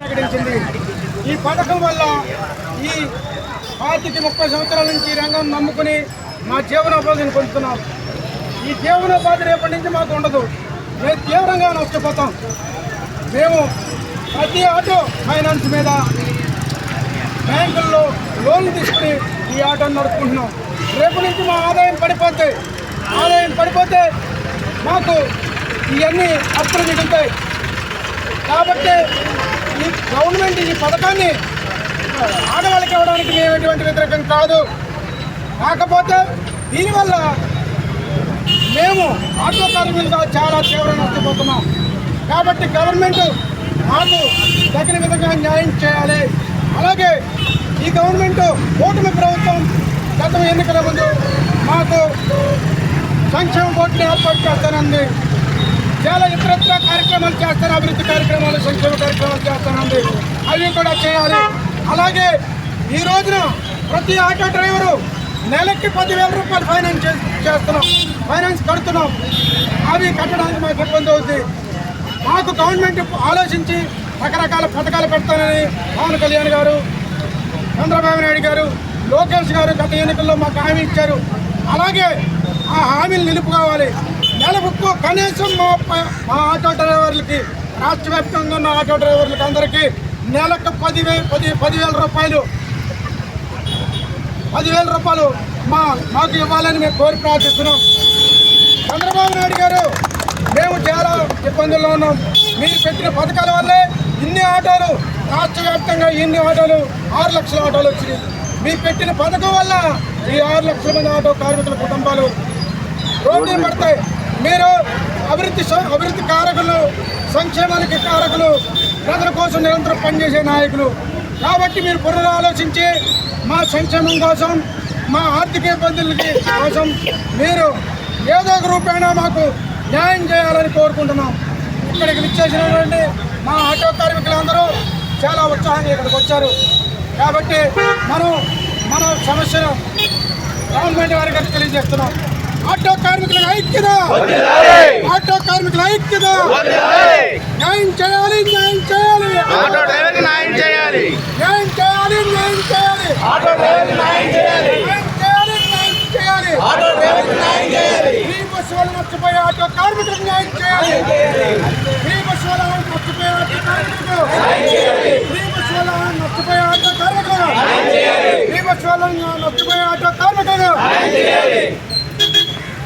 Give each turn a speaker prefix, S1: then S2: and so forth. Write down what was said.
S1: ప్రకటించింది. ఈ పథకం వల్ల ఈ 30 సంవత్సరాల నుంచి ఈ రంగం నమ్ముకుని మా జీవనోపాధిని పొందుతున్నాం. ఈ జీవనోపాధి రేపటి నుంచి మాకు ఉండదు. మేము తీవ్రంగా నష్టపోతాం. మేము ప్రతి ఆటో ఫైనాన్స్ మీద బ్యాంకుల్లో లోన్లు తీసుకుని ఈ ఆటోను నడుపుకుంటున్నాం. రేపు నుంచి మా ఆదాయం పడిపోతే మాకు ఇవన్నీ అప్పులు మిగులుతాయి. కాబట్టి ఈ గవర్నమెంట్ ఈ పథకాన్ని ఆడవాళ్ళకి ఇవ్వడానికి మేము ఎటువంటి వ్యతిరేకం కాదు. కాకపోతే దీనివల్ల మేము ఆటో కార్మికులుగా చాలా తీవ్రంగా నష్టపోతున్నాం. కాబట్టి గవర్నమెంట్ మాకు తగిన విధంగా న్యాయం చేయాలి. అలాగే ఈ గవర్నమెంట్ కూటమి ప్రభుత్వం గత ఎన్నికల ముందు మాకు సంక్షేమ బోర్డుని ఏర్పాటు చేస్తానంది. చాలా ఇతరత్ర కార్యక్రమాలు చేస్తారు, అభివృద్ధి కార్యక్రమాలు, సంక్షేమ కార్యక్రమాలు చేస్తానంది. అవి కూడా చేయాలి. అలాగే ఈ రోజున ప్రతి ఆటో డ్రైవరు నెలకి 10,000 రూపాయలు ఫైనాన్స్ కడుతున్నాం. అవి కట్టడానికి మాకు ఇబ్బంది అవుతుంది. మాకు గవర్నమెంట్ ఆలోచించి రకరకాల పథకాలు పెడతానని పవన్ కళ్యాణ్ గారు, చంద్రబాబు నాయుడు గారు, లోకేష్ గారు గత ఎన్నికల్లో మాకు హామీ ఇచ్చారు. అలాగే ఆ హామీలు నిలుపుకోవాలి. నెలకు కనీసం మా ఆటో డ్రైవర్లకి, రాష్ట్ర వ్యాప్తంగా ఉన్న ఆటో డ్రైవర్లకి అందరికీ నెలకు 10,000 రూపాయలు మాకు ఇవ్వాలని మేము కోరి ప్రార్థిస్తున్నాం. చంద్రబాబు నాయుడు గారు, మేము చాలా ఇబ్బందుల్లో ఉన్నాం. మీరు పెట్టిన పథకాల వల్లే ఇన్ని ఆటోలు, రాష్ట్ర వ్యాప్తంగా ఇన్ని ఆటోలు, 6 లక్షల ఆటోలు వచ్చినాయి. మీరు పెట్టిన పథకం వల్ల ఈ 6 లక్షల మంది ఆటో కార్మికుల కుటుంబాలు రోడ్డు పడతాయి. మీరు అభివృద్ధి కారకులు, సంక్షేమానికి కారకులు, ప్రజల కోసం నిరంతరం పనిచేసే నాయకులు. కాబట్టి మీరు పునరు ఆలోచించి మా సంక్షేమం కోసం, మా ఆర్థిక ఇబ్బందులకి కోసం మీరు ఏదో ఒక రూపేణా మాకు న్యాయం చేయాలని కోరుకుంటున్నాం. ఇక్కడికి విచ్చేసినటువంటి మా ఆటో కార్మికులందరూ చాలా ఉత్సాహంగా ఇక్కడికి వచ్చారు. కాబట్టి మన సమస్యను గవర్నమెంట్ వారికి తెలియజేస్తున్నాం. ఆటో కార్మికుల ఐక్యత, న్యాయం చేయాలి. మర్చిపోయే ఆటో కార్మికులకు న్యాయం చేయాలి. మర్చిపోయే ఆటో కార్మికులు